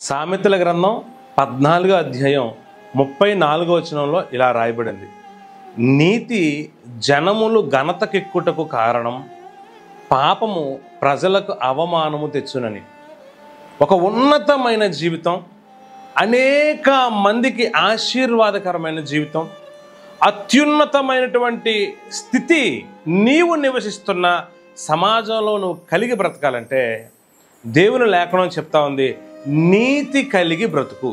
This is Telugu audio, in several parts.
సామెతల గ్రంథం 14వ అధ్యాయం 34వ వచనంలో ఇలా రాయబడింది. నీతి జనములు ఘనతకెక్కుటకు కారణం, పాపము ప్రజలకు అవమానము తెచ్చునని. ఒక ఉన్నతమైన జీవితం, అనేక మందికి ఆశీర్వాదకరమైన జీవితం, అత్యున్నతమైనటువంటి స్థితి నీవు నివసిస్తున్న సమాజంలో నువ్వు కలిగి బ్రతకాలంటే దేవుని లేఖనం చెప్తా ఉంది, నీతి కలిగి బ్రతుకు.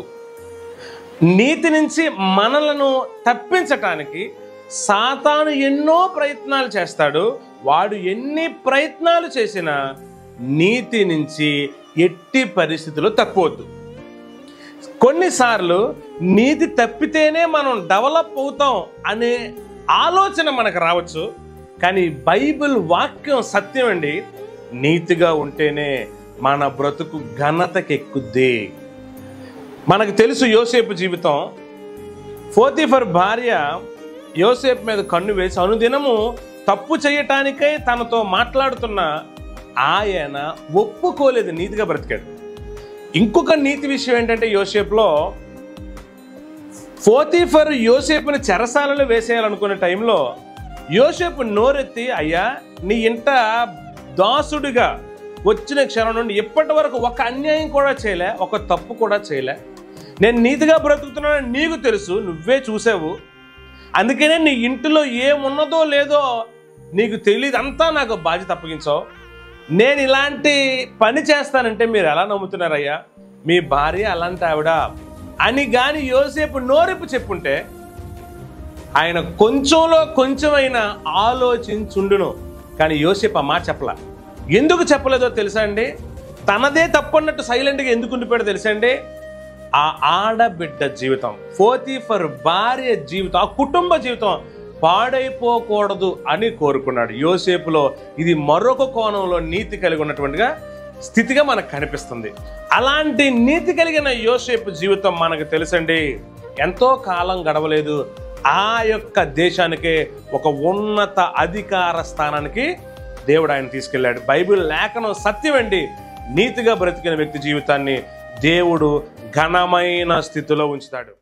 నీతి నుంచి మనలను తప్పించటానికి సాతాను ఎన్నో ప్రయత్నాలు చేస్తాడు. వాడు ఎన్ని ప్రయత్నాలు చేసినా నీతి నుంచి ఎట్టి పరిస్థితుల్లో తప్పవద్దు. కొన్నిసార్లు నీతి తప్పితేనే మనం డెవలప్ అవుతాం అనే ఆలోచన మనకు రావచ్చు. కానీ బైబిల్ వాక్యం సత్యం అండి. నీతిగా ఉంటేనే మన బ్రతుకు ఘనతకెక్కుద్ది. మనకు తెలుసు యోసేపు జీవితం. పోతీఫర్ భార్య యోసేపు మీద కన్ను వేసి అనుదినము తప్పు చేయటానికై తనతో మాట్లాడుతున్న ఆయన ఒప్పుకోలేదు, నీతిగా బ్రతికాడు. ఇంకొక నీతి విషయం ఏంటంటే, యోసేపులో పోతీఫర్ యోసేపుని చెరసాలలో వేసేయాలనుకునే టైంలో యోసేపు నోరెత్తి, అయ్యా నీ ఇంట దాసుడిగా వచ్చిన క్షణం నుండి ఇప్పటి వరకు ఒక అన్యాయం కూడా చేయలే, ఒక తప్పు కూడా చేయలే. నేను నీతిగా బ్రతుకుతున్నానని నీకు తెలుసు, నువ్వే చూసావు. అందుకనే నీ ఇంటిలో ఏమున్నదో లేదో నీకు తెలియదు, అంతా నాకు బాధ్యత అప్పగించావు. నేను ఇలాంటి పని చేస్తానంటే మీరు ఎలా నమ్ముతున్నారయ్యా? మీ భార్య అలాంటి ఆవిడ అని కానీ యోసేపు నోరెప్పు చెప్పుంటే ఆయన కొంచెంలో కొంచెమైనా ఆలోచించుండును. కానీ యోసేపు ఆ మాట చెప్పలా. ఎందుకు చెప్పలేదో తెలుసా అండి? తనదే తప్పన్నట్టు సైలెంట్గా ఎందుకు ఉండిపోయాడో తెలుసా అండి? ఆ ఆడబిడ్డ జీవితం, పోతీఫర్ భార్య జీవితం, ఆ కుటుంబ జీవితం పాడైపోకూడదు అని కోరుకున్నాడు. యోసేపులో ఇది మరొక కోణంలో నీతి కలిగి ఉన్నటువంటిగా స్థితిగా మనకు కనిపిస్తుంది. అలాంటి నీతి కలిగిన యోసేపు జీవితం మనకు తెలుసండి. ఎంతో కాలం గడవలేదు, ఆ యొక్క దేశానికే ఒక ఉన్నత అధికార స్థానానికి దేవుడు ఆయన తీసుకెళ్ళాడు. బైబిల్ లేఖనం సత్యం అండి. నీతిగా బ్రతికిన వ్యక్తి జీవితాన్ని దేవుడు ఘనమైన స్థితిలో ఉంచుతాడు.